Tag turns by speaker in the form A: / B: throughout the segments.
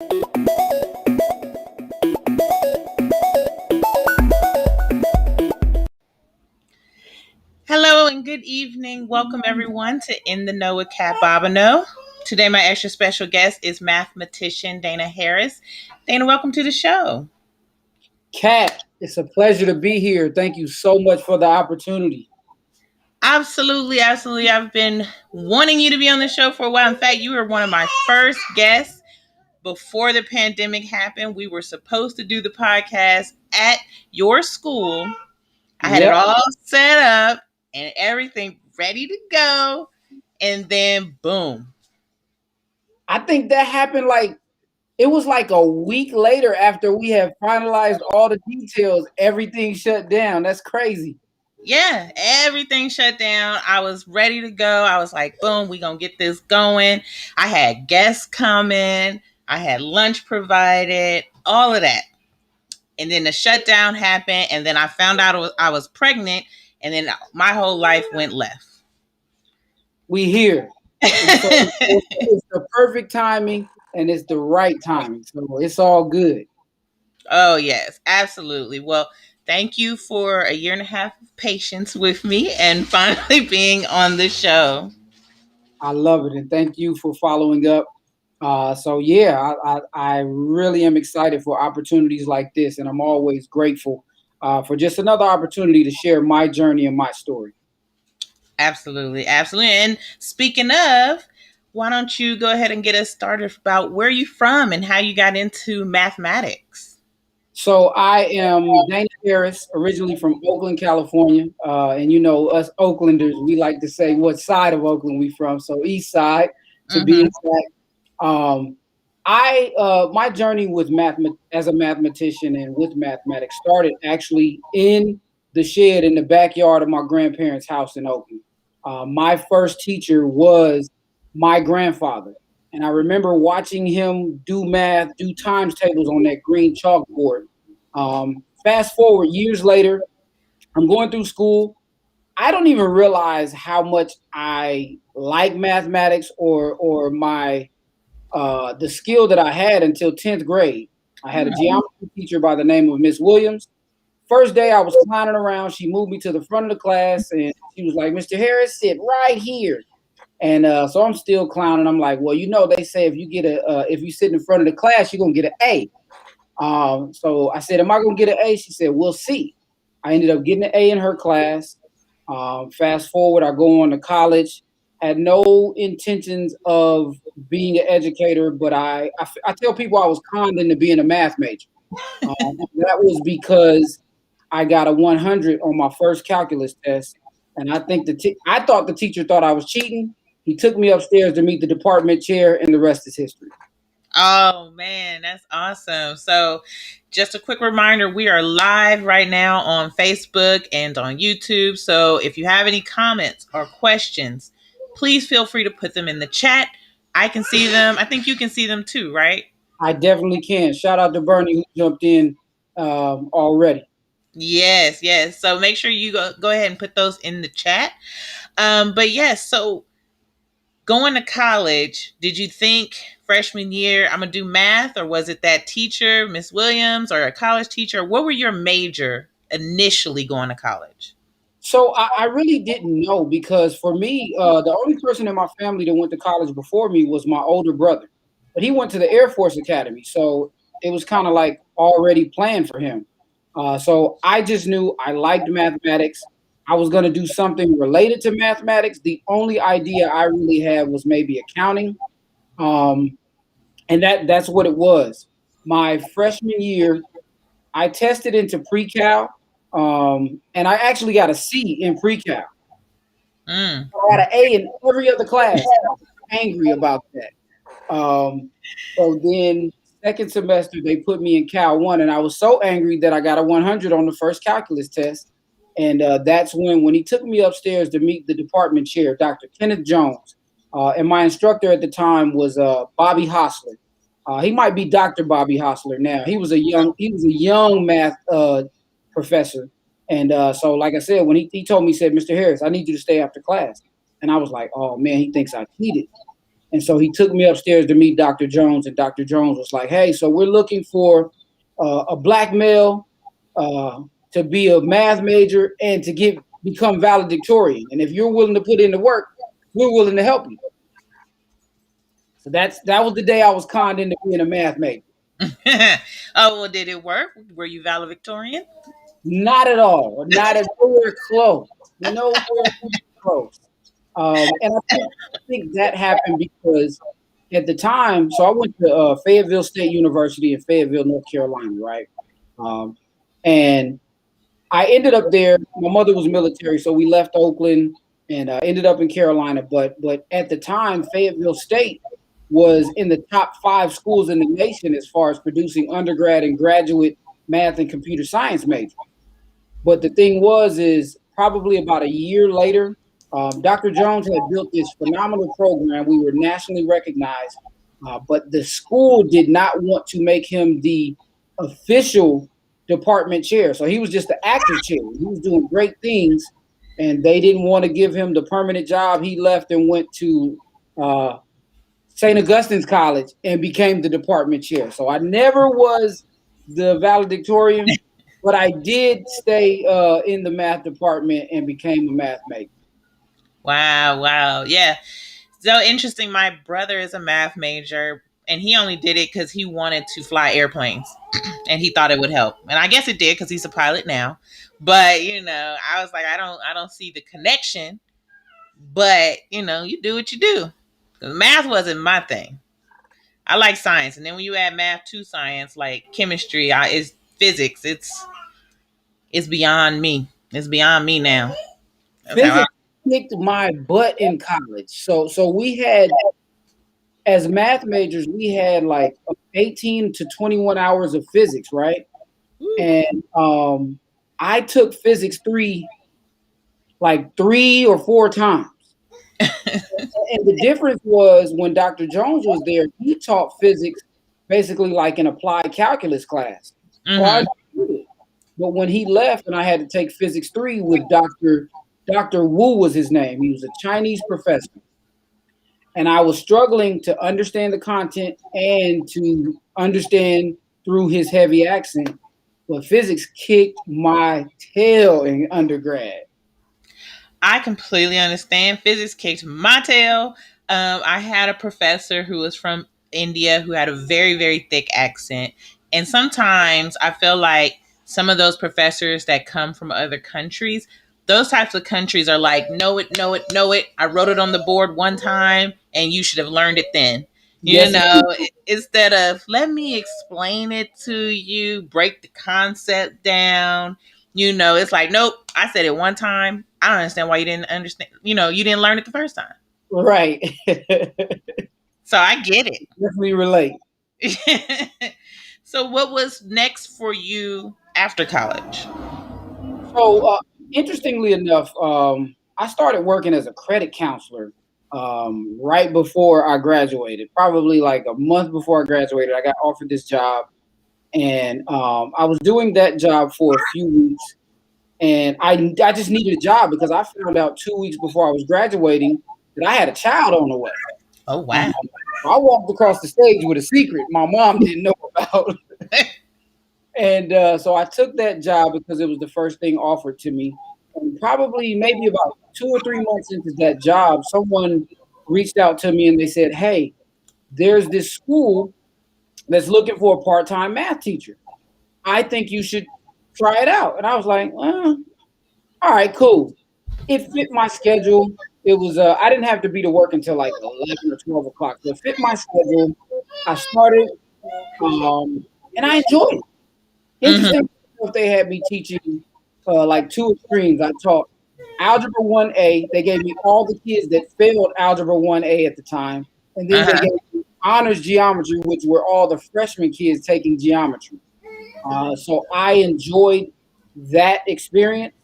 A: Hello and good evening. Welcome everyone to In the Know with CaT Bobino. Today my extra special guest is Mathematician Dana Harris. Dana, welcome to the show.
B: CaT, it's a pleasure to be here. Thank you so much for the opportunity.
A: Absolutely, absolutely. I've been wanting you to be on the show for a while. In fact, you were one of my first guests before the pandemic happened. We were supposed to do the podcast at your school. I had it
B: Yep.
A: all set up and everything ready to go. And then boom.
B: I think that happened it was like a week later after we had finalized all the details, everything shut down. That's crazy.
A: Yeah, everything shut down. I was ready to go. I was like, boom, we gonna get this going. I had guests coming. I had lunch provided, all of that. And then the shutdown happened, and then I found out I was pregnant, and then my whole life went left.
B: We here. And so it's the perfect timing and it's the right timing. So it's all good.
A: Oh, yes, absolutely. Well, thank you for a year and a half of patience with me and finally being on the show.
B: I love it. And thank you for following up. I really am excited for opportunities like this. And I'm always grateful for just another opportunity to share my journey and my story.
A: Absolutely, absolutely. And speaking of, why don't you go ahead and get us started about where you from and how you got into mathematics?
B: So I am Dana Harris, originally from Oakland, California. And you know, us Oaklanders, we like to say what side of Oakland we from. So east side to be exact. My journey with as a mathematician and with mathematics started actually in the shed in the backyard of my grandparents' house in Oakland. My first teacher was my grandfather, and I remember watching him do math, do times tables on that green chalkboard. Fast forward years later, I'm going through school. I don't even realize how much I like mathematics or my the skill that I had until 10th grade. I had a geometry teacher by the name of Miss Williams. First day I was clowning around. She moved me to the front of the class and she was like, Mr. Harris, sit right here. And so I'm still clowning. I'm like, well, you know, they say if you sit in front of the class, you're gonna get an A. So I said, am I gonna get an A? She said, we'll see. I ended up getting an A in her class. Fast forward, I go on to college. Had no intentions of being an educator, but I tell people I was conned into being a math major. That was because I got a 100 on my first calculus test, and I think I thought the teacher thought I was cheating. He took me upstairs to meet the department chair, and the rest is history.
A: Oh man, that's awesome. So, just a quick reminder, we are live right now on Facebook and on YouTube. So, if you have any comments or questions, please feel free to put them in the chat. I can see them. I think you can see them too, right?
B: I definitely can. Shout out to Bernie who jumped in already.
A: Yes, yes. So make sure you go ahead and put those in the chat. But yes, so going to college, did you think freshman year I'm gonna do math, or was it that teacher, Miss Williams, or a college teacher? What were your major initially going to college?
B: So I really didn't know because for me, the only person in my family that went to college before me was my older brother, but he went to the Air Force Academy, so it was kind of like already planned for him. So I just knew I liked mathematics. I was going to do something related to mathematics. The only idea I really had was maybe accounting, um, and that's what it was. My freshman year, I tested into pre-cal, and I actually got a C in pre-cal.
A: Mm.
B: I got an A in every other class. I was angry about that. So then second semester they put me in Cal 1, and I was so angry that I got a 100 on the first calculus test. And that's when he took me upstairs to meet the department chair, Dr. Kenneth Jones. And my instructor at the time was Bobby Hostler. He might be Dr. Bobby Hostler now. He was a young math professor. And so, like I said, when he told me, he said, Mr. Harris, I need you to stay after class. And I was like, oh man, he thinks I cheated. And so he took me upstairs to meet Dr. Jones, and Dr. Jones was like, "Hey, so we're looking for a black male uh, to be a math major and to become valedictorian. And if you're willing to put in the work, we're willing to help you." So that was the day I was conned into being a math major.
A: Oh, well, did it work? Were you valedictorian?
B: Not at all. Not at nowhere close. Nowhere close. And I think that happened because at the time, so I went to Fayetteville State University in Fayetteville, North Carolina, right? Um, and I ended up there. My mother was military, so we left Oakland and ended up in Carolina. But at the time, Fayetteville State was in the top 5 schools in the nation as far as producing undergrad and graduate math and computer science majors. But the thing is probably about a year later, Dr. Jones had built this phenomenal program. We were nationally recognized, but the school did not want to make him the official department chair. So he was just the active chair. He was doing great things, and they didn't want to give him the permanent job. He left and went to uh, St. Augustine's College and became the department chair. So I never was the valedictorian, but I did stay in the math department and became a math major.
A: Wow, wow. Yeah. So interesting. My brother is a math major and he only did it because he wanted to fly airplanes and he thought it would help. And I guess it did because he's a pilot now. But I was like, I don't see the connection. But you do what you do. 'Cause math wasn't my thing. I like science, and then when you add math to science, like chemistry, is physics. It's beyond me. It's beyond me now. That's how I.
B: Physics kicked my butt in college. So we had, as math majors, we had like 18 to 21 hours of physics, right? And I took physics 3 like 3 or 4 times. And the difference was when Dr. Jones was there, he taught physics basically like an applied calculus class. So I
A: Mm-hmm.
B: understood it. But when he left and I had to take physics 3 with Dr. Wu was his name. He was a Chinese professor. And I was struggling to understand the content and to understand through his heavy accent. But physics kicked my tail in undergrad.
A: I completely understand. Physics kicked my tail. I had a professor who was from India who had a very, very thick accent. And sometimes I feel like some of those professors that come from other countries, those types of countries are like, know it, know it, know it. I wrote it on the board one time and you should have learned it then. You
B: Yes,
A: know, instead of let me explain it to you, break the concept down. It's like, nope, I said it one time. I don't understand why you didn't understand. You didn't learn it the first time.
B: right.
A: So I get
B: Definitely relate.
A: it. So what was next for you after college?
B: So, interestingly enough, I started working as a credit counselor right before I graduated. Probably like a month before I graduated, I got offered this job, and I was doing that job for a few weeks. And I just needed a job because I found out 2 weeks before I was graduating that I had a child on the way.
A: Oh
B: Um,
A: wow.
B: I walked across the stage with a secret my mom didn't know about. And so I took that job because it was the first thing offered to me. And probably maybe about 2 or 3 months into that job, someone reached out to me and they said, "Hey, there's this school that's looking for a part-time math teacher. I think you should try it out." And I was like, all right, cool. It fit my schedule. It was I didn't have to be to work until like 11 or 12 o'clock. So it fit my schedule. I started, and I enjoyed it.
A: Mm-hmm.
B: Interesting enough, they had me teaching like 2 extremes. I taught Algebra 1A. They gave me all the kids that failed Algebra 1A at the time. And then they
A: Uh-huh.
B: gave me honors geometry, which were all the freshman kids taking geometry. So I enjoyed that experience.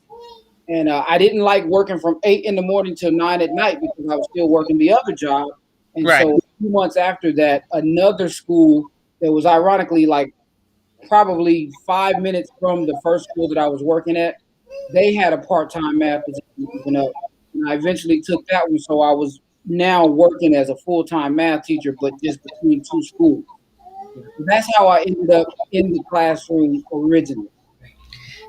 B: And I didn't like working from 8 in the morning till 9 at night because I was still working the other job. And
A: Right.
B: so a few months after that, another school that was ironically like probably 5 minutes from the first school that I was working at, they had a part-time math position open up. And I eventually took that one. So I was now working as a full-time math teacher, but just between two schools. That's how I ended up in the classroom originally.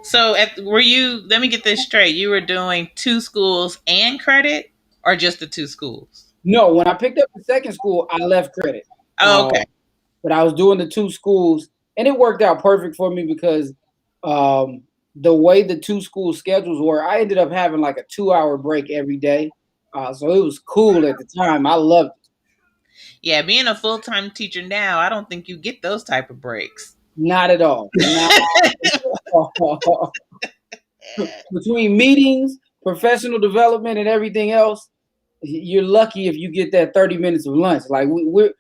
A: So, were you? Let me get this straight. You were doing two schools and credit, or just the two schools?
B: No, when I picked up the second school, I left credit.
A: Oh, okay.
B: But I was doing the two schools, and it worked out perfect for me because um, the way the two school schedules were, I ended up having like a 2 hour break every day. So it was cool at the time. I loved it.
A: Yeah, being a full time teacher now, I don't think you get those type of breaks.
B: Not at all. Not between meetings, professional development, and everything else. You're lucky if you get that 30 minutes of lunch. Like we're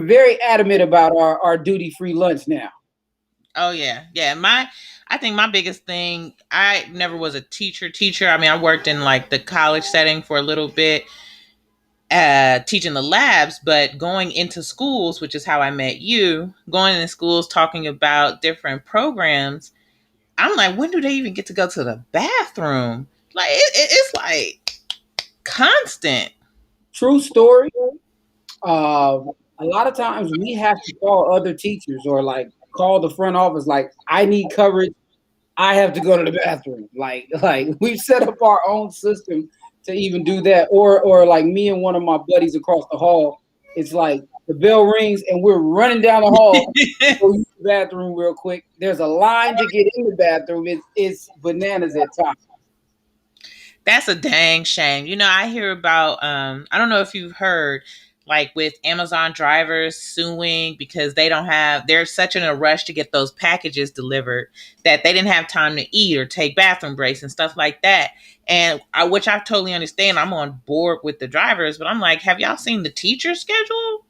B: very adamant about our duty free lunch now.
A: Oh yeah, yeah. I think my biggest thing. I never was a teacher. I mean, I worked in like the college setting for a little bit, teaching the labs, but going into schools, which is how I met you. Going into schools, talking about different programs. I'm like, when do they even get to go to the bathroom? Like, it's like constant.
B: True story. A lot of times we have to call other teachers or like call the front office. Like, I need coverage. I have to go to the bathroom. Like we've set up our own system to even do that. Or like me and one of my buddies across the hall. It's like the bell rings and we're running down the hall to go use the bathroom real quick. There's a line to get in the bathroom. It's bananas at times.
A: That's a dang shame. I hear about I don't know if you've heard, like with Amazon drivers suing because they're such in a rush to get those packages delivered that they didn't have time to eat or take bathroom breaks and stuff like that. And which I totally understand. I'm on board with the drivers, but I'm like, have y'all seen the teacher schedule?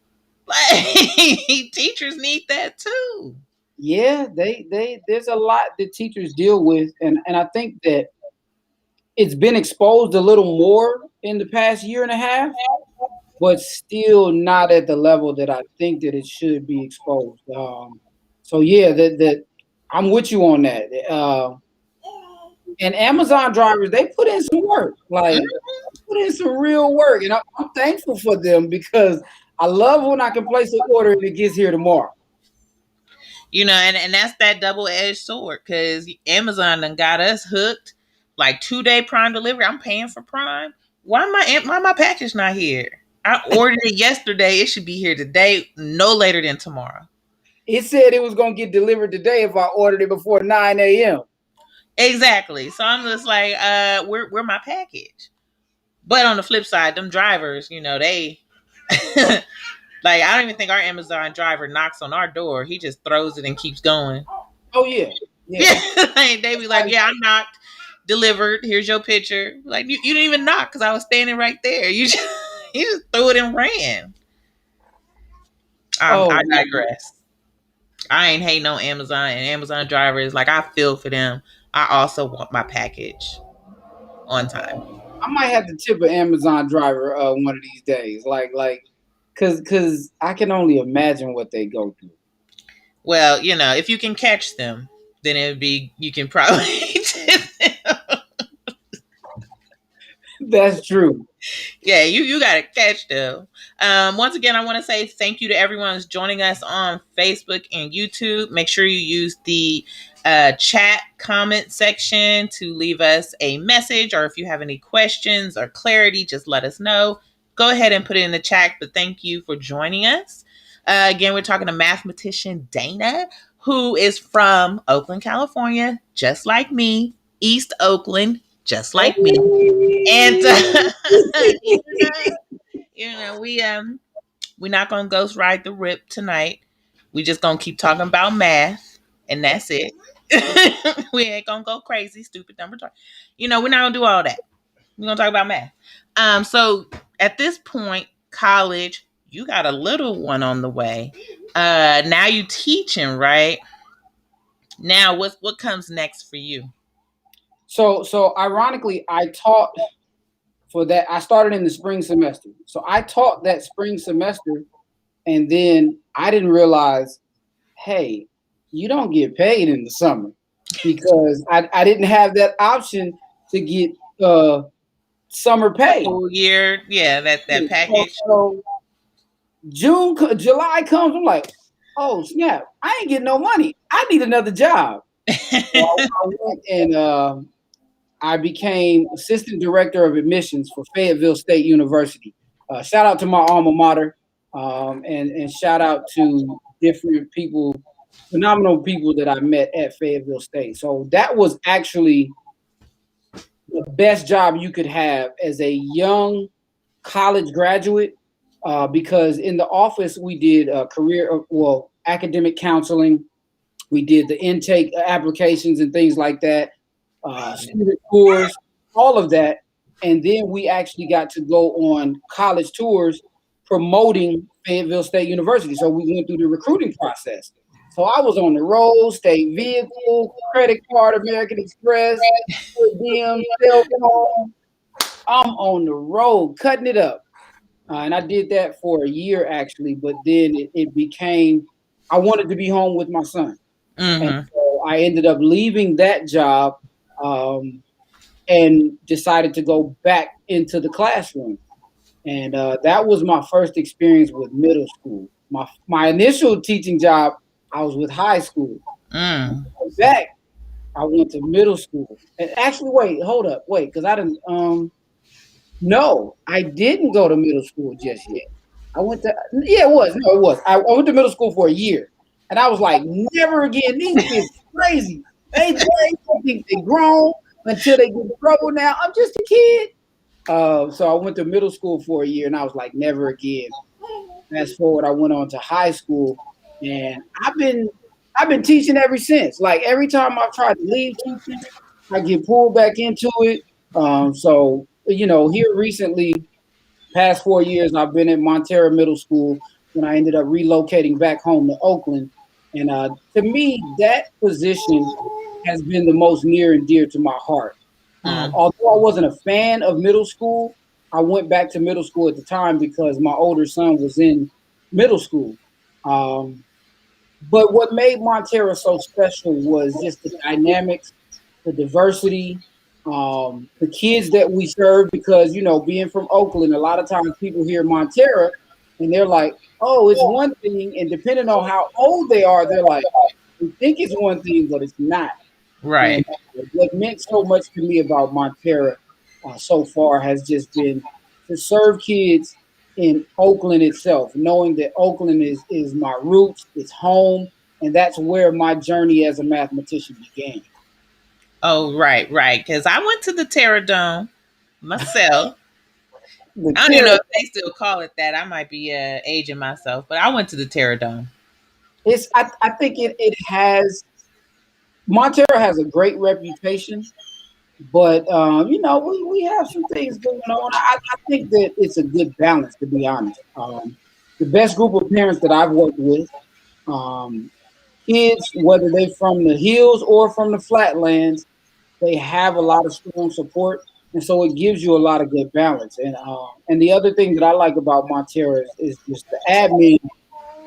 A: Like teachers need that too.
B: Yeah, they there's a lot that teachers deal with, and I think that it's been exposed a little more in the past year and a half, but still not at the level that I think that it should be exposed. So yeah, that I'm with you on that. And Amazon drivers, they put in some work, like put in some real work, and I'm thankful for them because I love when I can place an order and it gets here tomorrow.
A: And that's that double edged sword because Amazon done got us hooked. Like 2 day Prime delivery. I'm paying for Prime. Why my package not here? I ordered it yesterday. It should be here today, no later than tomorrow.
B: It said it was gonna get delivered today if I ordered it before 9 a.m.
A: Exactly. So I'm just like, where my package? But on the flip side, them drivers, they like I don't even think our Amazon driver knocks on our door. He just throws it and keeps going.
B: Oh yeah,
A: Yeah,
B: yeah.
A: like, they be like, yeah, I knocked, delivered. Here's your picture. Like you didn't even knock because I was standing right there. You just threw it and ran.
B: Oh
A: I
B: man.
A: digress. I ain't hating on Amazon and Amazon drivers. Like I feel for them. I also want my package on time.
B: I might have to tip an Amazon driver one of these days. Cause I can only imagine what they go through.
A: Well, if you can catch them, then it would be you can probably tip them.
B: That's true.
A: Yeah, you got to catch them. Once again, I want to say thank you to everyone who's joining us on Facebook and YouTube. Make sure you use the chat comment section to leave us a message, or if you have any questions or clarity, just let us know. Go ahead and put it in the chat. But thank you for joining us. Again, we're talking to mathematician Dana, who is from Oakland, California, just like me. East Oakland, just like me. And you know, we're not gonna ghost ride the rip tonight. We just gonna keep talking about math, and that's it. We ain't gonna go crazy, stupid number talk. We're not gonna do all that. We're gonna talk about math. So at this point, college, you got a little one on the way. Now you teaching, right? Now what comes next for you?
B: So ironically, I taught for that. I started in the spring semester. So I taught that spring semester, and then I didn't realize, hey, you don't get paid in the summer because I didn't have that option to get summer
A: The
B: pay.
A: whole year, yeah, that
B: So,
A: package.
B: so July comes. I'm like, oh snap! I ain't getting no money. I need another job. So I went and I became assistant director of admissions for Fayetteville State University. Shout out to my alma mater, and shout out to different people, phenomenal people that I met at Fayetteville State. So that was actually the best job you could have as a young college graduate, because in the office we did academic counseling, we did the intake applications and things like that, student tours, all of that. And then we actually got to go on college tours promoting Fayetteville State University. So we went through the recruiting process. So I was on the road, state vehicle, credit card, American Express, per diem, cell phone. I'm on the road, cutting it up. And I did that for a year actually, but then it became, I wanted to be home with my son. And
A: Mm-hmm.
B: so I ended up leaving that job, um, and decided to go back into the classroom. And that was my first experience with middle school. My initial teaching job, I was with high school.
A: Mm.
B: Back, I went to middle school. And actually, wait, hold up, wait, because I didn't. No, I didn't go to middle school just yet. I went to, yeah, it was. No, it was. I went to middle school for a year. And I was like, never again. These kids are crazy. They think they grown until they get in trouble now. I'm just a kid. So I went to middle school for a year and I was like, never again. Fast forward, I went on to high school and I've been teaching ever since. Like every time I've tried to leave teaching, I get pulled back into it. So here recently, past 4 years, I've been at Montera Middle School when I ended up relocating back home to Oakland. And to me, that position has been the most near and dear to my heart.
A: Mm.
B: Although I wasn't a fan of middle school, I went back to middle school at the time because my older son was in middle school. Um, but what made Montera so special was just the dynamics, the diversity, the kids that we serve. Because being from Oakland, a lot of times people hear Montera and they're like, "Oh, it's one thing," and depending on how old they are, they're like, "We think it's one thing, but it's not."
A: Right.
B: And what meant so much to me about Montera so far has just been to serve kids in Oakland itself, knowing that Oakland is my roots, it's home, and that's where my journey as a mathematician began.
A: Oh, right, right. Because I went to the Terra Dome myself.
B: The
A: I don't even know
B: Terra,
A: if they still call it that. I might be aging myself, but I went to the Terra Dome.
B: I think it has Montera has a great reputation, but we have some things going on. I think that it's a good balance, to be honest. The best group of parents that I've worked with, um, kids, whether they're from the hills or from the flatlands, they have a lot of strong support, and so it gives you a lot of good balance. And the other thing that I like about Montera is just the admin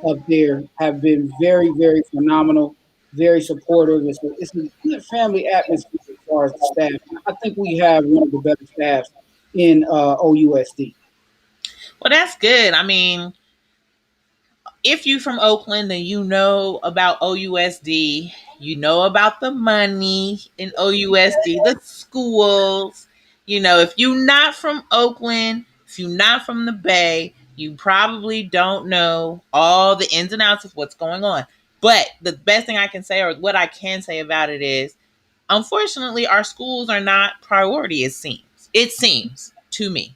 B: up there have been very, very phenomenal, very supportive. It's a good family atmosphere as far as the staff. I think we have one of the better staffs in OUSD.
A: Well, that's good. I mean, if you from Oakland, then you know about OUSD. You know about the money in OUSD, the schools. If you're not from Oakland, if you're not from the Bay, you probably don't know all the ins and outs of what's going on. But the best thing I can say, or what I can say about it is, unfortunately, our schools are not priority, it seems. It seems to me.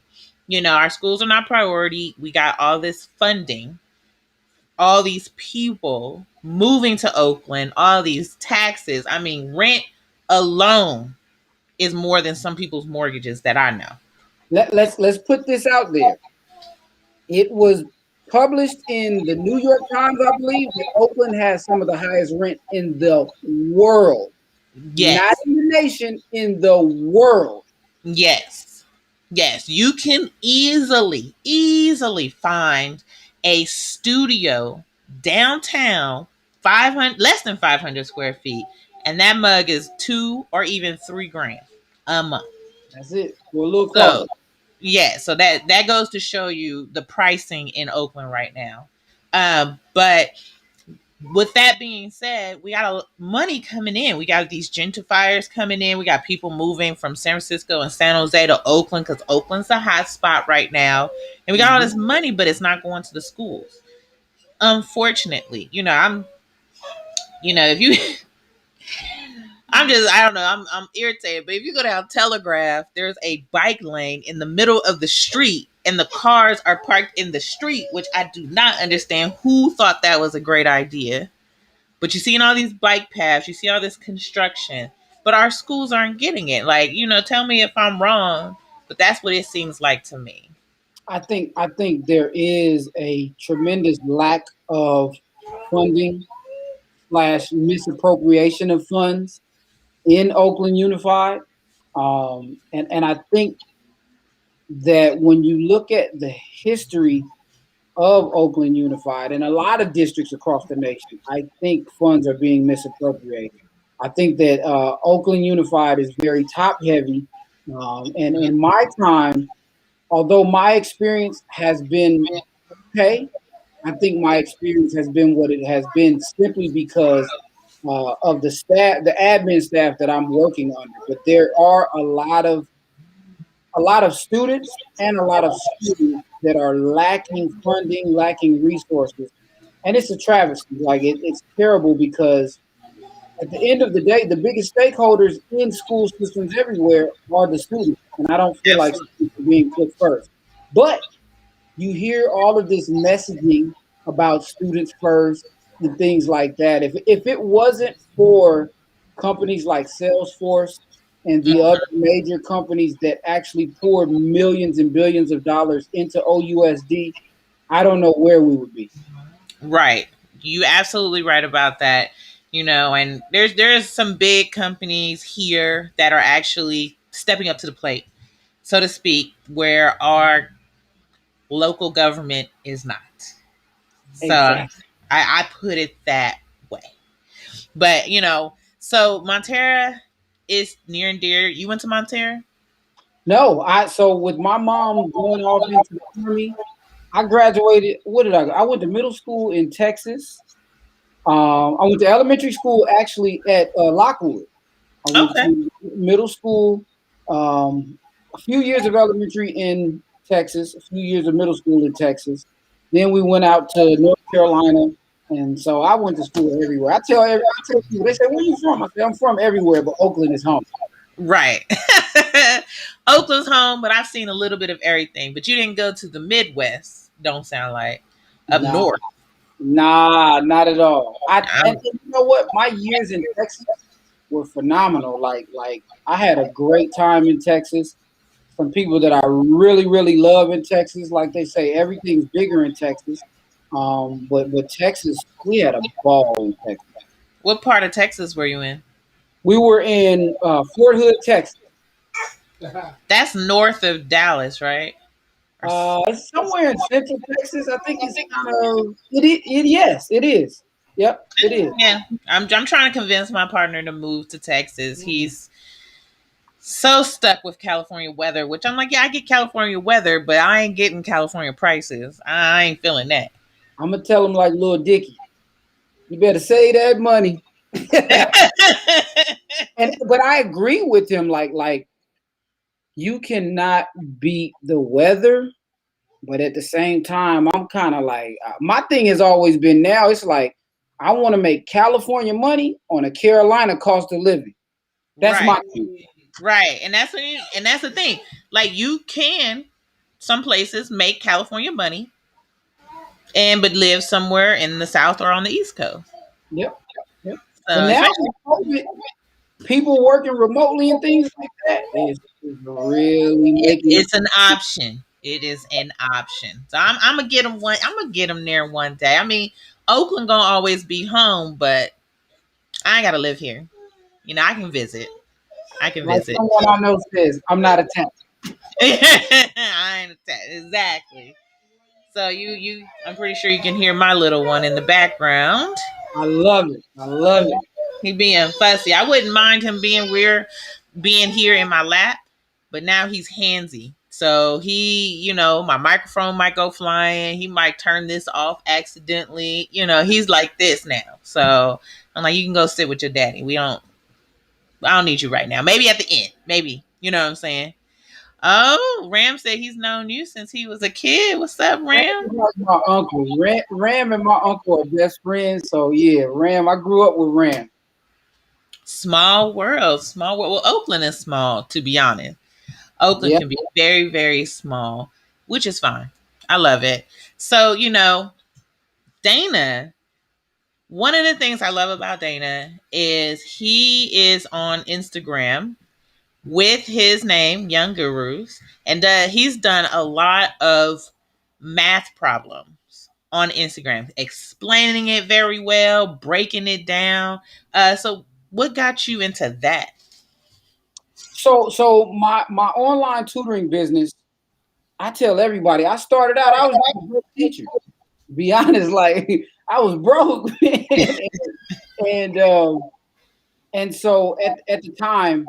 A: Our schools are not priority. We got all this funding, all these people moving to Oakland, all these taxes. I mean, rent alone is more than some people's mortgages that I know.
B: Let's put this out there. It was published in the New York Times, I believe, that Oakland has some of the highest rent in the world, not
A: Yes.
B: in the nation, in the world.
A: Yes. Yes. You can easily find a studio downtown, 500, less than 500 square feet. And that mug is 2 or even 3 grand a month.
B: That's it for a little
A: So
B: coffee.
A: Yeah, so that goes to show you the pricing in Oakland right now. But with that being said, we got money coming in. We got these gentrifiers coming in. We got people moving from San Francisco and San Jose to Oakland because Oakland's a hot spot right now. And we got all
B: Mhm.
A: this money, but it's not going to the schools. Unfortunately, if you I don't know, I'm irritated. But if you go down Telegraph, there's a bike lane in the middle of the street, and the cars are parked in the street, which I do not understand who thought that was a great idea. But you see in all these bike paths, you see all this construction, but our schools aren't getting it. Like, tell me if I'm wrong, but that's what it seems like to me.
B: I think there is a tremendous lack of funding slash misappropriation of funds in Oakland Unified. And I think that when you look at the history of Oakland Unified and a lot of districts across the nation, I think funds are being misappropriated. I think that Oakland Unified is very top heavy. And in my time, although my experience has been okay, I think my experience has been what it has been simply because of the staff, the admin staff that I'm working under. But there are a lot of students and a lot of students that are lacking funding, lacking resources, and it's a travesty. Like it's terrible because at the end of the day, the biggest stakeholders in school systems everywhere are the students, and I don't feel like
A: Absolutely.
B: students are being put first. But you hear all of this messaging about students first and things like that. If it wasn't for companies like Salesforce and the other major companies that actually poured millions and billions of dollars into OUSD, I don't know where we would be.
A: Right. You absolutely right about that. And there's some big companies here that are actually stepping up to the plate, so to speak, where our local government is not. So I,
B: Exactly.
A: I put it that way. But so Montera is near and dear. You went to Montera?
B: No, so with my mom going off into the army, I graduated. What did I go? I went to middle school in Texas. I went to elementary school actually at Lockwood. I went
A: Okay.
B: to middle school, a few years of elementary in Texas, a few years of middle school in Texas. Then we went out to North Carolina, and so I went to school everywhere. I tell people, they say, "Where you from?" I say, "I'm from everywhere, but Oakland is home."
A: Right. Oakland's home, but I've seen a little bit of everything. But you didn't go to the Midwest. Don't sound like up
B: Nah,
A: north.
B: nah, not at all. And
A: I'm,
B: you know what? My years in Texas were phenomenal. Like I had a great time in Texas. Some people that I really, really love in Texas. Like they say, everything's bigger in Texas. But Texas, we had a ball in Texas.
A: what part of Texas were you in?
B: We were in Fort Hood, Texas.
A: That's north of Dallas, right? Or
B: It's somewhere in Central Texas. I think it's kind of yes, it is. Yep, it is.
A: yeah, I'm trying to convince my partner to move to Texas. He's so stuck with California weather, which I'm like, yeah, I get California weather, but I ain't getting California prices. I ain't feeling that.
B: I'm gonna tell him like Lil Dicky. You better save that money. And but I agree with him. Like you cannot beat the weather. But at the same time, I'm kind of like, my thing has always been now, it's like, I want to make California money on a Carolina cost of living. That's
A: Right,
B: my thing.
A: right, and that's the thing. Like you can, some places make California money, and but live somewhere in the South or on the East Coast.
B: Yep. Yep.
A: So
B: And now
A: especially,
B: with COVID, people working remotely and things like that is really making it.
A: it's an option. It is an option. So I'm gonna get them one. I'm gonna get them there one day. I mean, Oakland gonna always be home, but I ain't gotta live here. I can visit. I can
B: Like
A: visit.
B: someone I know says, I'm not attached.
A: I ain't exactly. So I'm pretty sure you can hear my little one in the background.
B: I love it. I love it.
A: He being fussy. I wouldn't mind him being weird, being here in my lap, but now he's handsy. So he, my microphone might go flying. He might turn this off accidentally. He's like this now. So I'm like, you can go sit with your daddy. I don't need you right now. Maybe at the end. Maybe. You know what I'm saying? Oh, Ram said he's known you since he was a kid. What's up,
B: Ram
A: Ram?
B: is like my uncle. Ram and my uncle are best friends. So yeah, Ram. I grew up with Ram.
A: Small world. Small world. Well, Oakland is small, to be honest. Oakland
B: Yeah.
A: can be very, very small, which is fine. I love it. So, Dana, one of the things I love about Dana is he is on Instagram with his name, Young Gurus, and he's done a lot of math problems on Instagram, explaining it very well, breaking it down. So what got you into that?
B: So my online tutoring business, I tell everybody, I started out, I was just a broke teacher. To be honest, like I was broke. and and so at the time,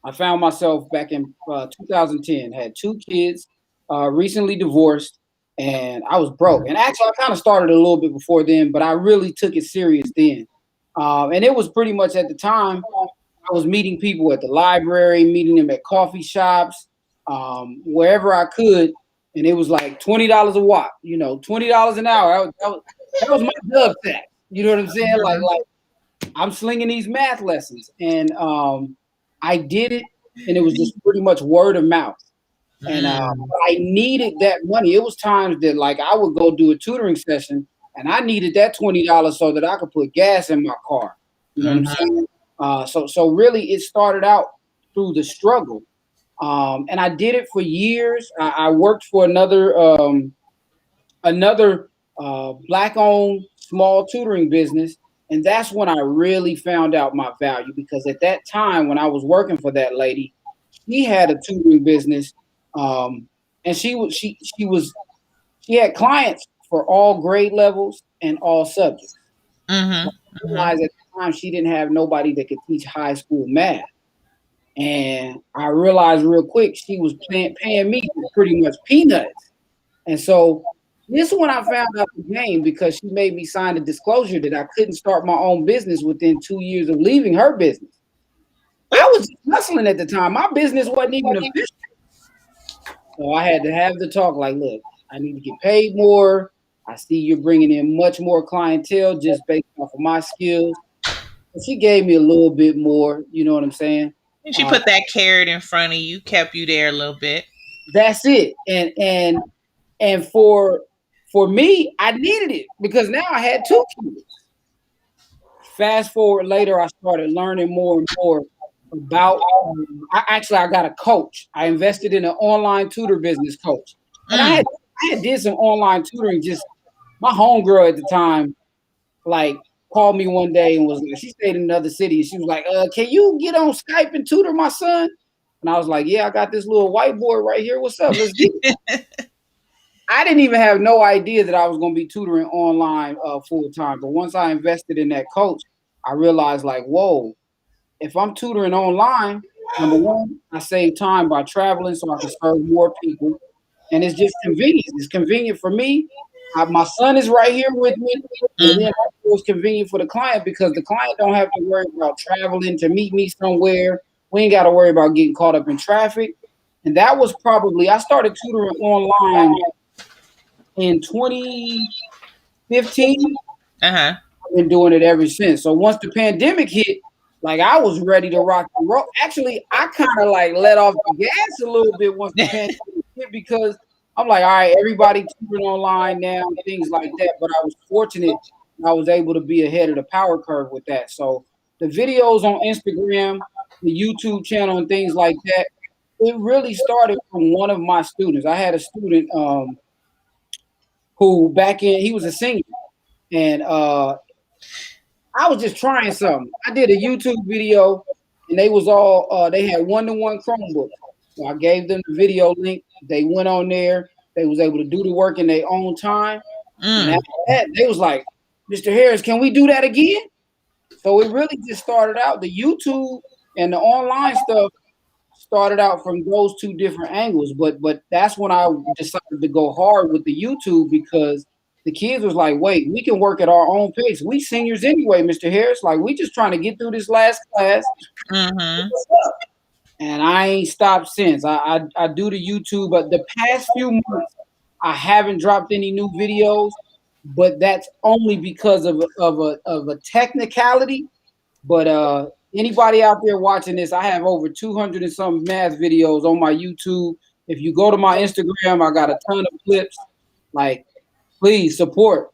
B: I found myself back in 2010, had 2 kids, recently divorced, and I was broke. And actually, I kind of started a little bit before then, but I really took it serious then. And it was pretty much at the time I was meeting people at the library, meeting them at coffee shops, wherever I could, and it was like $20 a watt, $20 an hour. That was my dub tax. You know what I'm saying? Like I'm slinging these math lessons, and I did it, and it was just pretty much word of mouth. And
A: Mm,
B: I needed that money. It was times that like I would go do a tutoring session, and I needed that $20 so that I could put gas in my car. You know what I'm
A: mhm,
B: saying? So really, it started out through the struggle, and I did it for years. I worked for another black-owned small tutoring business, and that's when I really found out my value. Because at that time, when I was working for that lady, she had a tutoring business, and she had clients for all grade levels and all subjects.
A: mhm,
B: But I
A: mhm.
B: realized at the time she didn't have nobody that could teach high school math. And I realized real quick she was paying me for pretty much peanuts. And so this one I found out the game because she made me sign a disclosure that I couldn't start my own business within 2 years of leaving her business. I was just hustling at the time. My business wasn't even official. So I had to have the talk like, look, I need to get paid more. I see you're bringing in much more clientele just based off of my skills. And she gave me a little bit more, you know what I'm saying?
A: And she
B: Uh,
A: put that carrot in front of you, kept you there a little bit.
B: that's it. And for me, I needed it because now I had 2 kids. Fast forward later, I started learning more and more about. I got a coach. I invested in an online tutor business coach, and
A: Mm.
B: I had did some online tutoring. Just my homegirl at the time, like called me one day and was like, she stayed in another city. And she was like, "Can you get on Skype and tutor my son?" And I was like, "Yeah, I got this little whiteboard right here. What's up? Let's get it." I didn't even have no idea that I was going to be tutoring online full time. But once I invested in that coach, I realized like, whoa, if I'm tutoring online, number one, I save time by traveling so I can serve more people. And it's just convenient. It's convenient for me. My son is right here with me. And
A: Mhm.
B: then also it's convenient for the client because the client don't have to worry about traveling to meet me somewhere. We ain't got to worry about getting caught up in traffic. And that was probably, I started tutoring online in 2015.
A: Uh-huh.
B: I've been doing it ever since. So once the pandemic hit, like I was ready to rock and roll. Actually, I kind of like let off the gas a little bit once the pandemic hit because I'm like, all right, everybody tutoring online now, things like that. But I was fortunate I was able to be ahead of the power curve with that. So the videos on Instagram, the YouTube channel, and things like that, it really started from one of my students. I had a student who he was a senior, and I was just trying something. I did a YouTube video, and they had one-to-one Chromebooks. So I gave them the video link. They went on there. They was able to do the work in their own time. And
A: Mm.
B: after that, they was like, "Mr. Harris, can we do that again?" So it really just started out. The YouTube and the online stuff started out from those two different angles, but that's when I decided to go hard with the YouTube because the kids was like, wait, we can work at our own pace. We seniors anyway, Mr. Harris. Like we just trying to get through this last class.
A: Mm-hmm.
B: And I ain't stopped since. I do the YouTube, but the past few months I haven't dropped any new videos, but that's only because of a technicality. But anybody out there watching this, I have over 200 and some math videos on my YouTube. If you go to my Instagram, I got a ton of clips. Like, please support.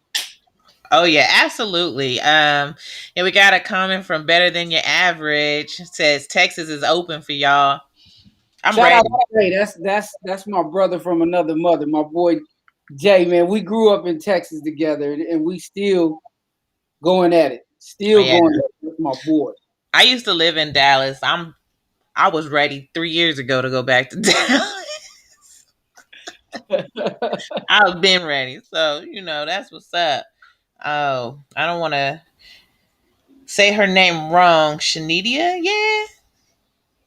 A: Oh yeah, absolutely. And we got a comment from Better Than Your Average. It says Texas is open for y'all. I'm
B: Shout out
A: ready.
B: to Jay. That's my brother from another mother. My boy Jay, man. We grew up in Texas together, and we still going at it.
A: Oh,
B: Still
A: yeah.
B: going at it with my boy.
A: I used to live in Dallas. I was ready 3 years ago to go back to Dallas. I've been ready. So, that's what's up. Oh, I don't want to say her name wrong. Shanidia, yeah.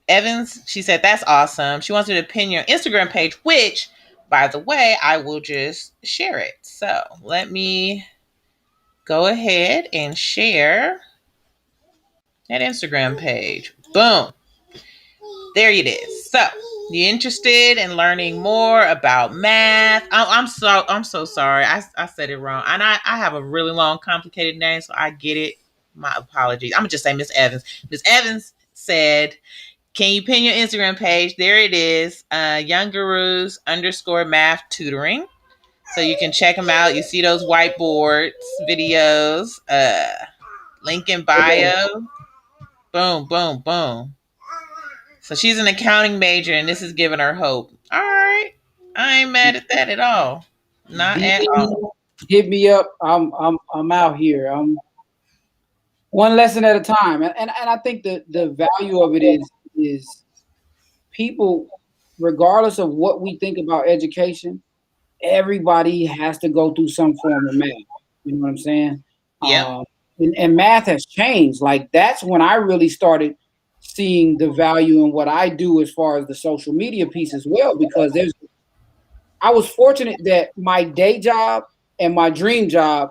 A: Evans, she said, that's awesome. She wants me to pin your Instagram page, which, by the way, I will just share it. So let me go ahead and share that Instagram page. Boom. There it is. So, you interested in learning more about math? I'm so sorry. I said it wrong. And I have a really long, complicated name, so I get it. My apologies. I'm gonna just say Miss Evans. Miss Evans said, can you pin your Instagram page? There it is. Young Gurus underscore math tutoring. So you can check them out. You see those whiteboards, videos, link in bio. Boom, boom, boom. So she's an accounting major, and this is giving her hope. All right, I ain't mad at that at all. Not at all.
B: DM, hit me up. I'm out here. I'm one lesson at a time, and I think the value of it is people, regardless of what we think about education, everybody has to go through some form of math. You know what I'm saying?
A: Yep.
B: And math has changed. Like that's when I really started seeing the value in what I do as far as the social media piece as well, because I was fortunate that my day job and my dream job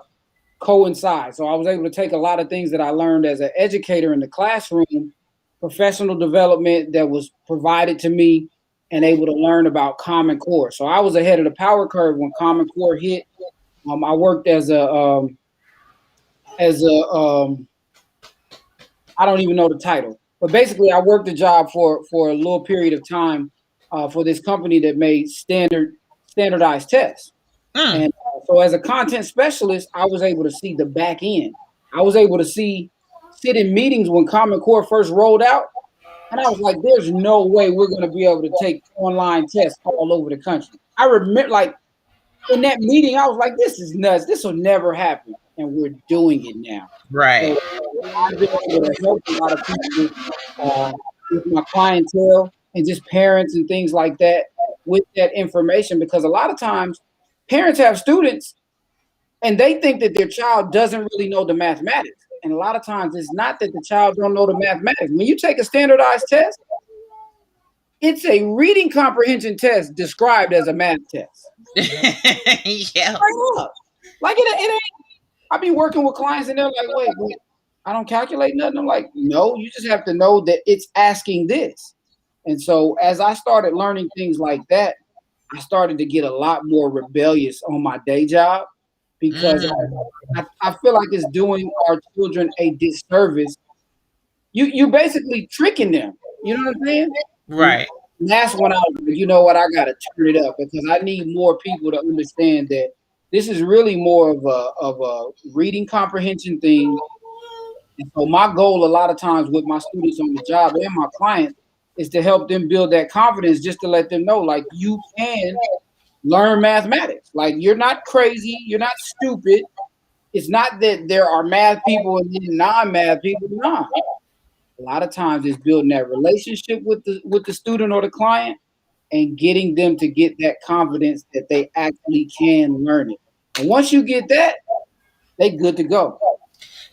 B: coincide. So I was able to take a lot of things that I learned as an educator in the classroom, professional development that was provided to me, and able to learn about Common Core. So I was ahead of the power curve when Common Core hit. I worked as a I don't even know the title, but basically I worked a job for a little period of time for this company that made standardized tests.
A: Mm.
B: And so as a content specialist, I was able to see the back end. I was able to sit in meetings when Common Core first rolled out. And I was like, there's no way we're going to be able to take online tests all over the country. I remember, like, in that meeting, I was like, this is nuts. This will never happen. And we're doing it now.
A: Right.
B: So I've been able to help a lot of people with my clientele and just parents and things like that with that information, because a lot of times parents have students and they think that their child doesn't really know the mathematics. And a lot of times it's not that the child don't know the mathematics. When you take a standardized test, it's a reading comprehension test described as a math test.
A: Yeah.
B: Like it ain't. I be working with clients and they're like, wait, I don't calculate nothing. I'm like, no, you just have to know that it's asking this. And so as I started learning things like that, I started to get a lot more rebellious on my day job because
A: Mm.
B: I feel like it's doing our children a disservice. You basically tricking them. You know what I'm saying? And
A: Right.
B: that's when I was like, you know what, I gotta turn it up because I need more people to understand that this is really more of a reading comprehension thing. And so my goal a lot of times with my students on the job and my clients is to help them build that confidence, just to let them know like you can learn mathematics. Like you're not crazy, you're not stupid. It's not that there are math people and then non-math people. Nah. A lot of times it's building that relationship with the student or the client and getting them to get that confidence that they actually can learn it. And once you get that, they good to go.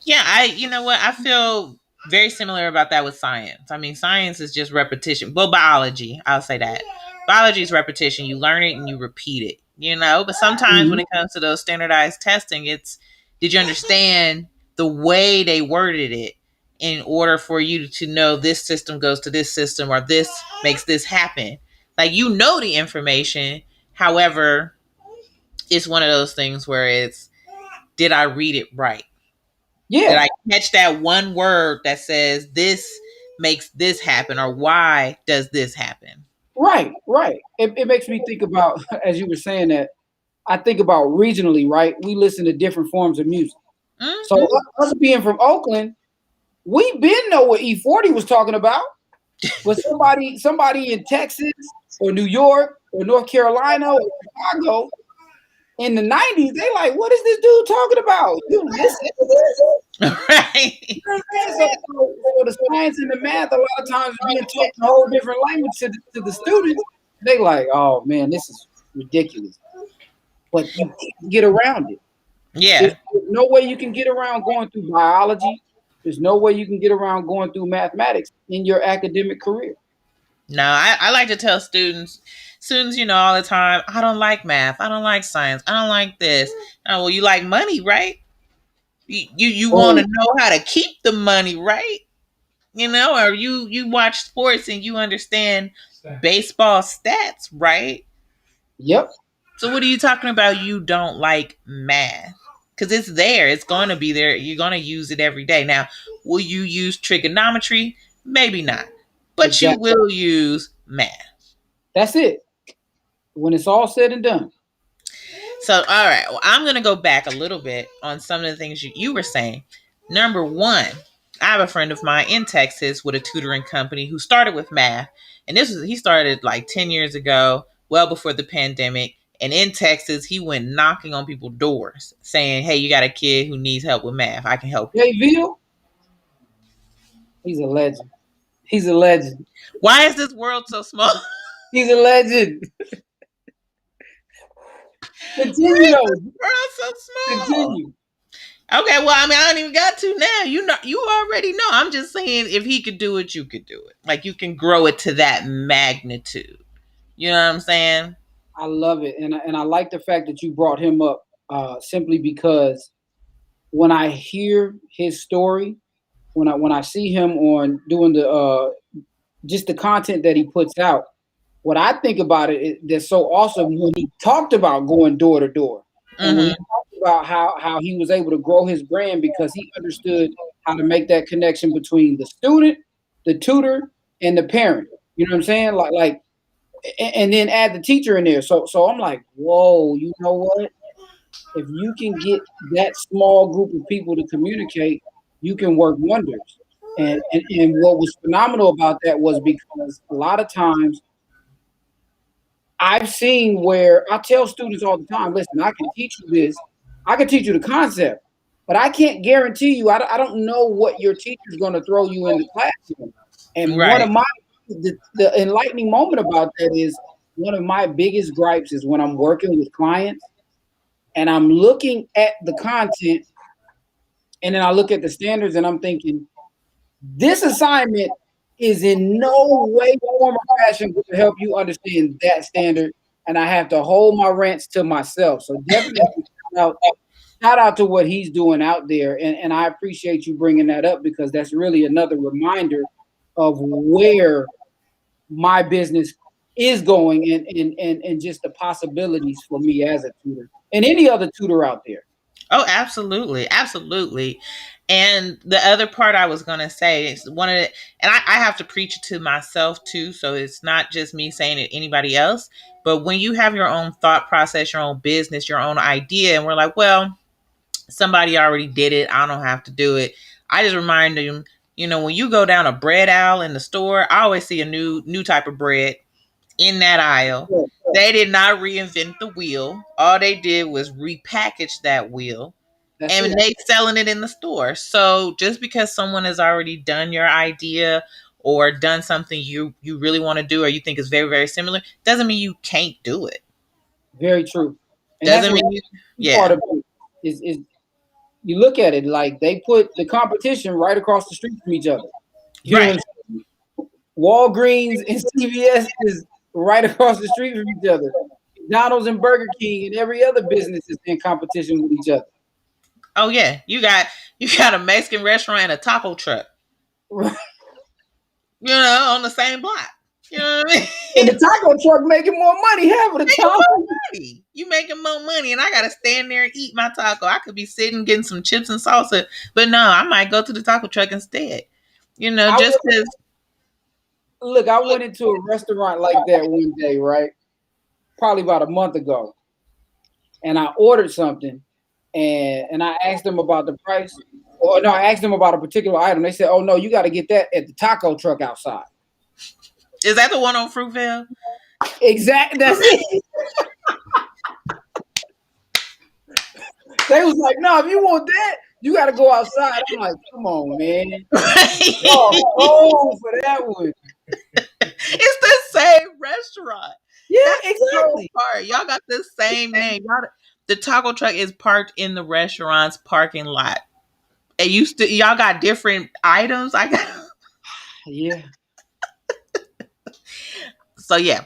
A: Yeah, you know what? I feel Very similar about that with science. I mean, science is just repetition. Well, biology, I'll say that. Biology is repetition. You learn it and you repeat it, you know? But sometimes when
B: Mhm.
A: it comes to those standardized testing, it's did you understand the way they worded it in order for you to know this system goes to this system or this makes this happen? Like, you know the information. However, it's one of those things where it's did I read it right? Did
B: Yeah,
A: I catch that one word that says this makes this happen or why does this happen?
B: right, right. It makes me think about, as you were saying that, I think about regionally, right? We listen to different forms of music. So
A: Hmm.
B: us being from Oakland, we been know what E40 was talking about. But somebody in Texas or New York or North Carolina or Chicago in the 90s, they like, what is this dude talking about? You listen to this?
A: Right.
B: You know what I'm saying? So the science and the math a lot of times is being taught in a whole different language to the students. They like, oh man, this is ridiculous. But you can't get around it. There's
A: Yeah.
B: no way you can get around going through biology. There's no way you can get around going through mathematics in your academic career.
A: No, I like to tell students, all the time, I don't like math. I don't like science. I don't like this. Oh, well, you like money, right? You want to
B: Oh,
A: know how to keep the money, right? Or you watch sports and you understand baseball stats, right?
B: yep,
A: So what are you talking about? You don't like math because it's there. It's going to be there. You're going to use it every day. Now, will you use trigonometry? Maybe not, but you
B: exactly.
A: will use math.
B: That's it. When it's all said and done.
A: So, all right. Well, I'm going to go back a little bit on some of the things you were saying. Number one, I have a friend of mine in Texas with a tutoring company who started with math, and he started like 10 years ago, well before the pandemic. And in Texas, he went knocking on people's doors saying, "Hey, you got a kid who needs help with math? I can help you."
B: Jay Veal, he's a legend. He's a legend.
A: Why is this world so small?
B: He's a legend.
A: Why
B: Continue
A: is
B: though.
A: this world so small?
B: Continue.
A: Okay, well, I mean, I don't even got to now. You already know. I'm just saying, if he could do it, you could do it. Like you can grow it to that magnitude. You know what I'm saying?
B: I love it, and I like the fact that you brought him up simply because when I hear his story, when I see him on doing the just the content that he puts out, what I think about it is that's so awesome when he talked about going door to door, and when he
A: Mm-hmm.
B: talked about how he was able to grow his brand because he understood how to make that connection between the student, the tutor, and the parent. You know what I'm saying? And then add the teacher in there. So I'm like, whoa, you know what? If you can get that small group of people to communicate, you can work wonders. And what was phenomenal about that was because a lot of times I've seen where I tell students all the time, listen, I can teach you this, I can teach you the concept, but I can't guarantee you, I don't know what your teacher's going to throw you in the classroom. And one of
A: Right.
B: the enlightening moment about that is one of my biggest gripes is when I'm working with clients and I'm looking at the content and then I look at the standards and I'm thinking, this assignment is in no way, form, or fashion going to help you understand that standard. And I have to hold my rants to myself. So definitely shout out to what he's doing out there. And I appreciate you bringing that up because that's really another reminder of where my business is going and just the possibilities for me as a tutor and any other tutor out there.
A: Oh, absolutely, absolutely. And the other part I was gonna say is one of the, and I have to preach it to myself too, so it's not just me saying it to anybody else. But when you have your own thought process, your own business, your own idea, and we're like, well, somebody already did it, I don't have to do it. I just remind them, when you go down a bread aisle in the store, I always see a new type of bread in that aisle.
B: Yeah,
A: They did not reinvent the wheel. All they did was repackage that wheel
B: that's
A: and
B: it.
A: they selling it in the store. So just because someone has already done your idea or done something you really want to do or you think is very very similar doesn't mean you can't do it.
B: Very true. And that's
A: Doesn't
B: what
A: mean you
B: part
A: yeah.
B: of it is you look at it like they put the competition right across the street from each other. You know what
A: Right.
B: I'm saying? Walgreens and CVS is right across the street from each other. McDonald's and Burger King and every other business is in competition with each other.
A: Oh yeah, you got a Mexican restaurant and a taco truck.
B: Right.
A: On the same block. You know what I
B: And
A: mean?
B: the taco truck making more money half of the
A: Making
B: time.
A: more money. You making more money, and I gotta stand there and eat my taco. I could be sitting getting some chips and salsa, but no, I might go to the taco truck instead.
B: I
A: Just
B: went,
A: because.
B: look, I went into a restaurant like that one day, right? Probably about a month ago. And I ordered something and I asked them about the price. Or no, I asked them about a particular item. They said, "Oh no, you got to get that at the taco truck outside."
A: Is that the one on Fruitvale?
B: Exactly. That's it. They was like, "No, if you want that, you got to go outside." I'm like, "Come on, man. Oh, oh, for that one."
A: It's the same restaurant.
B: Yeah,
A: That's the whole
B: exactly.
A: part. Y'all got the same name. The taco truck is parked in the restaurant's parking lot. It used to. Y'all got different items. I got.
B: Yeah.
A: So yeah,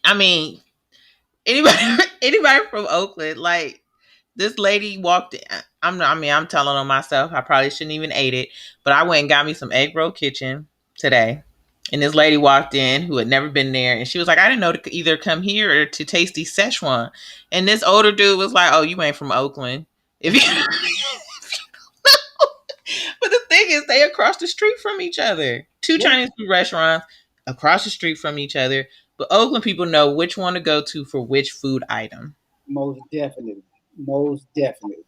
A: I mean, anybody anybody from Oakland, like this lady walked in. I'm telling on myself. I probably shouldn't even ate it, but I went and got me some egg roll kitchen today. And this lady walked in who had never been there, and she was like, "I didn't know to either come here or to taste the Szechuan." And this older dude was like, "Oh, you ain't from Oakland, if you." But the thing is, they across the street from each other. Two
B: Yeah.
A: Chinese food restaurants across the street from each other. But Oakland people know which one to go to for which food item.
B: Most definitely. Most definitely.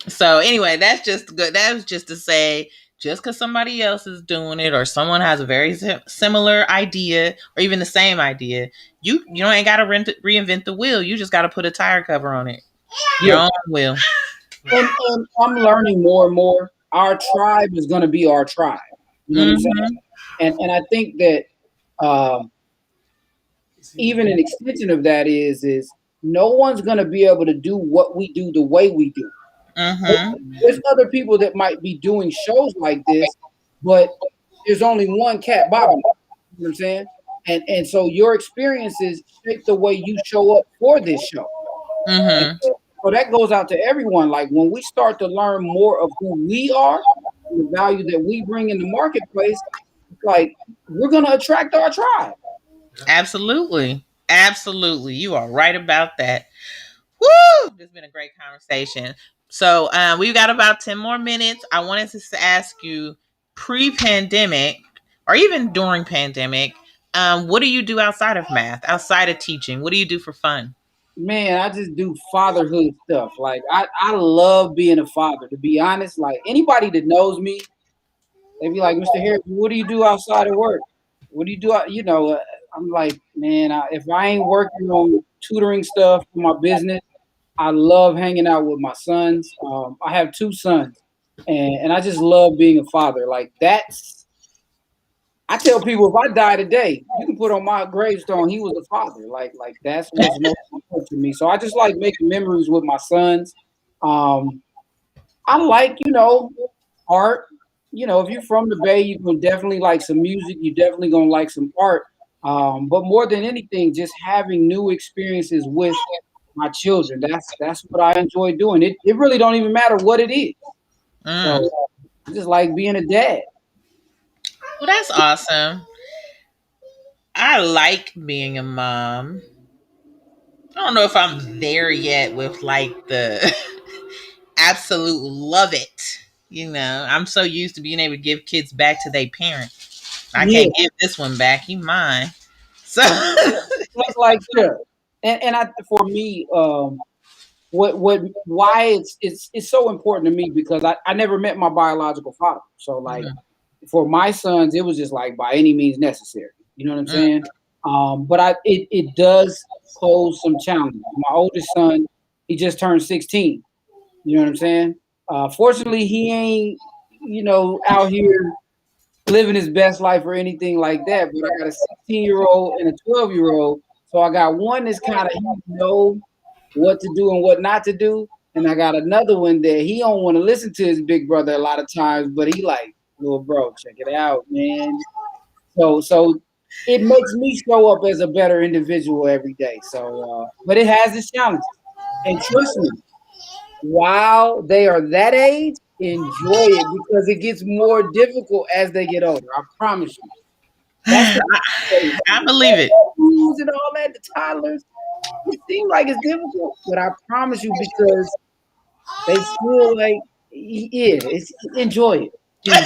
A: So anyway, that's just good. That was just to say, just because somebody else is doing it or someone has a very similar idea or even the same idea, you ain't got to reinvent the wheel. You just got to put a tire cover on it. Your
B: Yeah.
A: own wheel.
B: And I'm learning more and more. Our tribe is going to be our tribe. You know what I'm saying?
A: Mm-hmm.
B: And I think that um, even an extension of that is no one's going to be able to do what we do the way we do.
A: Mm-hmm.
B: There's other people that might be doing shows like this, but there's only one CaT Bobino. You know what I'm saying? And so your experiences shape the way you show up for this show. And
A: Mm-hmm.
B: so that goes out to everyone. Like when we start to learn more of who we are, and the value that we bring in the marketplace, like we're gonna attract our tribe.
A: Absolutely. Absolutely. You are right about that. Woo! This has been a great conversation. So we've got about 10 more minutes. I wanted to ask you pre-pandemic or even during pandemic, what do you do outside of math, outside of teaching? What do you do for fun?
B: Man, I just do fatherhood stuff. Like I love being a father, to be honest. Like anybody that knows me, they be like, "Mr. Harris, what do you do outside of work? What do you do?" I'm like, man, if I ain't working on tutoring stuff for my business, I love hanging out with my sons. I have two sons, and I just love being a father. Like that's, I tell people if I die today, you can put on my gravestone, he was a father. Like that's what's most important to me. So I just like making memories with my sons. Um, I like, art. If you're from the Bay, you can definitely like some music. You definitely gonna like some art. But more than anything, just having new experiences with my children. That's what I enjoy doing. It really don't even matter what it is. So
A: Mm.
B: I just like being a dad.
A: Well, that's awesome. I like being a mom. I don't know if I'm there yet with like the absolute love it. I'm so used to being able to give kids back to their parent. I
B: Yeah,
A: can't give this one back. He mine. So
B: that's like yeah. And for me, why it's so important to me because I never met my biological father. So like
A: Mhm.
B: for my sons, it was just like by any means necessary. You know what I'm
A: Mm.
B: saying? But it does pose some challenges. My oldest son, he just turned 16. You know what I'm saying? Fortunately, he ain't out here living his best life or anything like that. But I got a 16-year-old and a 12-year-old. So I got one that's kind of he know what to do and what not to do. And I got another one that he don't want to listen to his big brother a lot of times, but he like, little bro, check it out, man. So it makes me show up as a better individual every day. So, but it has its challenges. And trust me, while they are that age, enjoy it because it gets more difficult as they get older. I promise you. That's the
A: I believe it.
B: rules and all that. The toddlers, it seems like it's difficult, but I promise you because they feel like, yeah, it's enjoy it. Enjoy.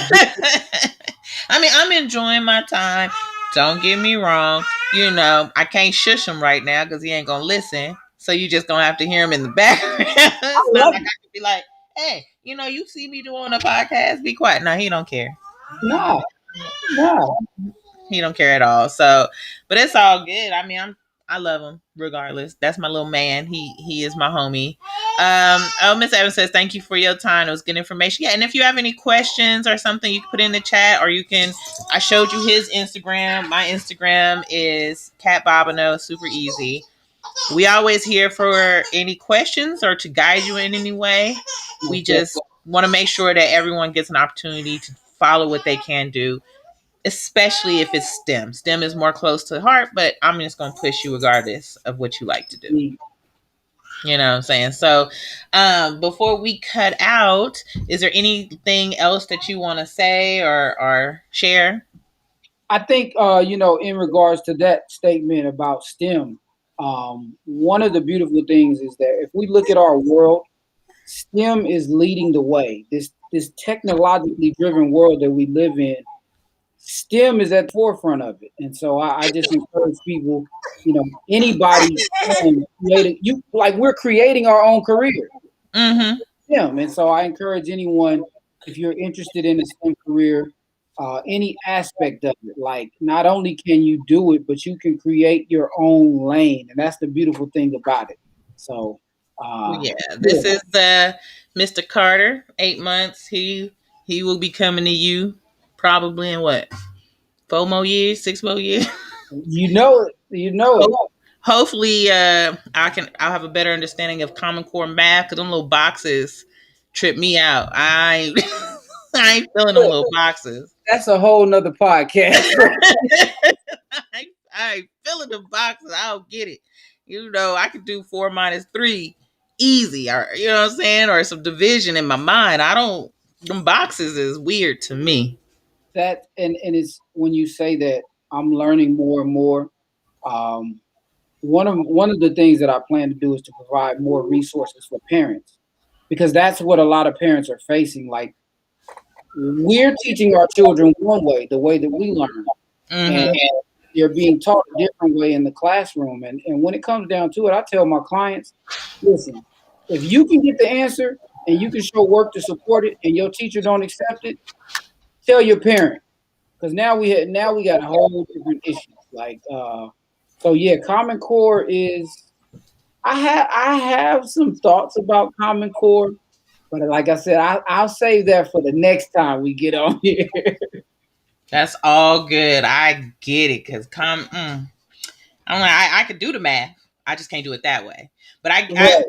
A: I mean, I'm enjoying my time. Don't get me wrong. You know, I can't shush him right now because he ain't gonna listen. So you just gonna have to hear him in the background.
B: I
A: It's not
B: love
A: like
B: it.
A: I could be like, "Hey, you see me doing a podcast? Be quiet." No, he don't care.
B: Nah, nah.
A: He don't care at all. So, but it's all good. I mean, I love him regardless. That's my little man. He is my homie. Oh, Miss Evans says thank you for your time. It was good information. Yeah, and if you have any questions or something, you can put in the chat, or you can. I showed you his Instagram. My Instagram is CaT Bobino. Super easy. We always here for any questions or to guide you in any way. We
B: Most definitely.
A: just want to make sure that everyone gets an opportunity to follow what they can do, especially if it's STEM. STEM is more close to heart, but I'm just going to push you regardless of what you like to do. You know what I'm saying? So, before we cut out, is there anything else that you want to say or share?
B: I think in regards to that statement about STEM, one of the beautiful things is that if we look at our world, STEM is leading the way. This technologically driven world that we live in, STEM is at the forefront of it. And so I just encourage people, anybody can create it. You like we're creating our own career.
A: Mm-hmm.
B: STEM. And so I encourage anyone, if you're interested in a STEM career, any aspect of it, like not only can you do it, but you can create your own lane. And that's the beautiful thing about it. So,
A: Well,
B: uh,
A: yeah,
B: yeah,
A: this is Mr. Carter. 8 months. He will be coming to you probably in what, 4 more years, 6 more years.
B: you know it. You know it.
A: Hopefully, I'll have a better understanding of Common Core math because them little boxes trip me out. I ain't feeling them little boxes.
B: That's a whole nother podcast.
A: I ain't feeling the boxes. I don't get it. I could do 4 minus 3 easy, or what I'm saying, or some division in my mind. I don't. Them boxes is weird to me.
B: That and it's when you say that I'm learning more and more. Um, one of the things that I plan to do is to provide more resources for parents because that's what a lot of parents are facing. Like we're teaching our children one way, the way that we learn, and
A: Mm-hmm.
B: they're being taught a different way in the classroom. And when it comes down to it, I tell my clients, listen, if you can get the answer and you can show work to support it, and your teacher don't accept it, tell your parent because now we got a whole different issues. Like so yeah, Common Core is I have some thoughts about Common Core, but like I said, I'll save that for the next time we get on here.
A: That's all good. I get it because I'm like I could do the math. I just can't do it that way. But
B: Right.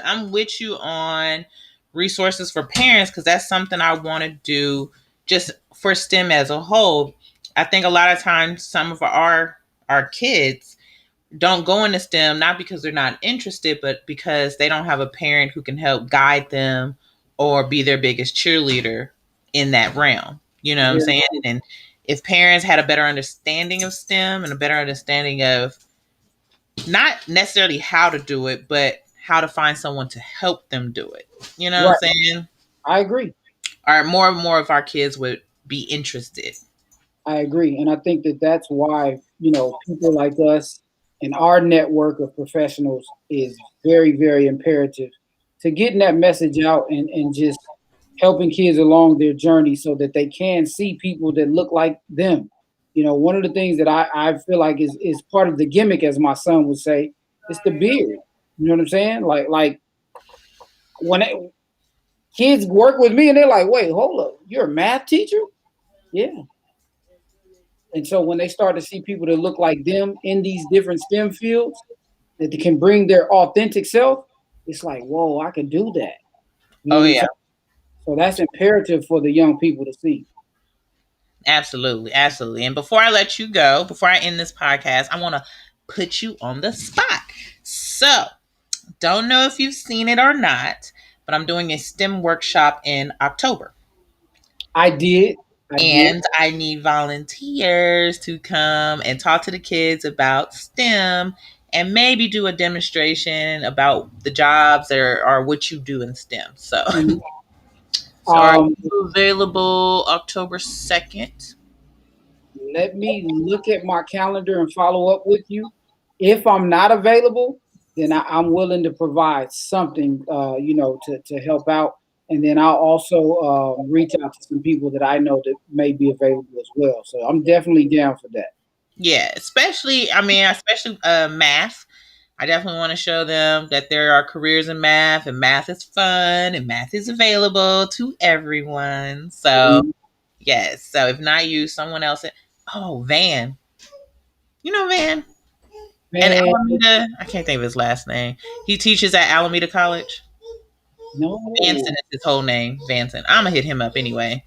A: I'm with you on resources for parents because that's something I want to do just for STEM as a whole. I think a lot of times some of our kids don't go into STEM not because they're not interested, but because they don't have a parent who can help guide them or be their biggest cheerleader in that realm. You know what I'm
B: Very
A: saying?
B: true.
A: And if parents had a better understanding of STEM and a better understanding of not necessarily how to do it, but how to find someone to help them do it. You know what I'm
B: Right.
A: saying?
B: I agree.
A: Or more and more of our kids would be interested.
B: I agree. And I think that that's why, people like us and our network of professionals is very, very imperative to getting that message out and just helping kids along their journey so that they can see people that look like them. One of the things that I feel like is part of the gimmick, as my son would say, is the beard. You know what I'm saying? Like when kids work with me and they're like, wait, hold up, you're a math teacher? Yeah. And so when they start to see people that look like them in these different STEM fields, that they can bring their authentic self, it's like, whoa, I can do that. You know
A: Oh
B: what I'm
A: yeah.
B: saying? So that's imperative for the young people to see.
A: Absolutely, absolutely. And before I let you go, before I end this podcast, I want to put you on the spot. So, don't know if you've seen it or not, but I'm doing a STEM workshop in October.
B: I did. I did.
A: And I need volunteers to come and talk to the kids about STEM and maybe do a demonstration about the jobs or what you do in STEM. So,
B: Mhm.
A: so are
B: Um,
A: you available October 2nd?
B: Let me look at my calendar and follow up with you. If I'm not available, then I'm willing to provide something, to help out. And then I'll also reach out to some people that I know that may be available as well. So I'm definitely down for that.
A: Yeah, especially math. I definitely want to show them that there are careers in math and math is fun and math is available to everyone. So,
B: Mhm.
A: yes. So, if not you, someone else. Oh, Van. You know Van? And
B: Man,
A: Alameda, I can't think of his last name. He teaches at Alameda College. Vanson
B: no.
A: is his whole name. Vanson. I'm going to hit him up anyway.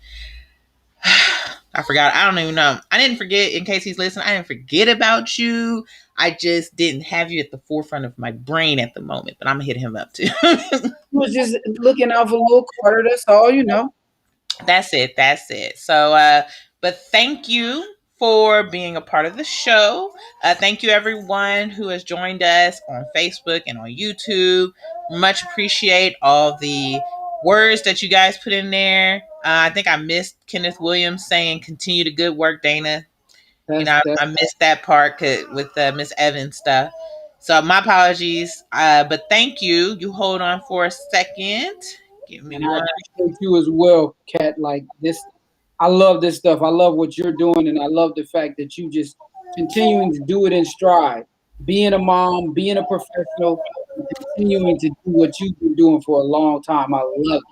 A: I forgot. I don't even know. I didn't forget, in case he's listening, I didn't forget about you. I just didn't have you at the forefront of my brain at the moment, but I'm going to hit him up too.
B: He was just looking out for little Carter. That's all, you know.
A: That's it. That's it. So, but thank you for being a part of the show. Thank you, everyone who has joined us on Facebook and on YouTube. Much appreciate all the words that you guys put in there. I think I missed Kenneth Williams saying, "Continue the good work, Dana." You know,
B: That's
A: I missed that part with Miss Evans stuff. So my apologies. But thank you. You hold on for a second. Give me
B: and I
A: one.
B: appreciate you as well, Kat. Like this, I love this stuff. I love what you're doing, and I love the fact that you just continuing to do it in stride. Being a mom, being a professional, and continuing to do what you've been doing for a long time. I love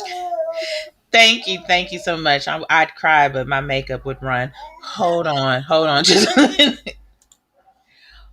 B: it.
A: Thank you so much. I'd cry, but my makeup would run. Hold on. Just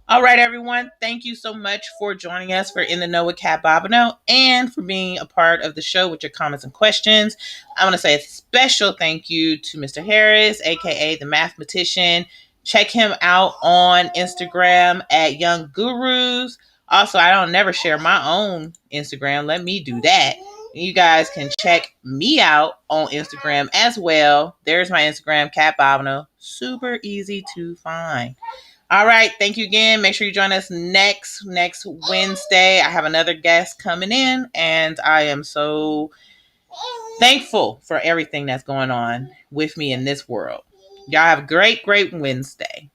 A: all right, everyone. Thank you so much for joining us for In the Know with Cat Bobino and for being a part of the show with your comments and questions. I want to say a special thank you to Mr. Harris, aka the Mathematician. Check him out on Instagram at Young Gurus. Also, I don't never share my own Instagram. Let me do that. You guys can check me out on Instagram as well. There's my Instagram, Cat Bobino. Super easy to find. All right. Thank you again. Make sure you join us next Wednesday. I have another guest coming in, and I am so thankful for everything that's going on with me in this world. Y'all have a great Wednesday.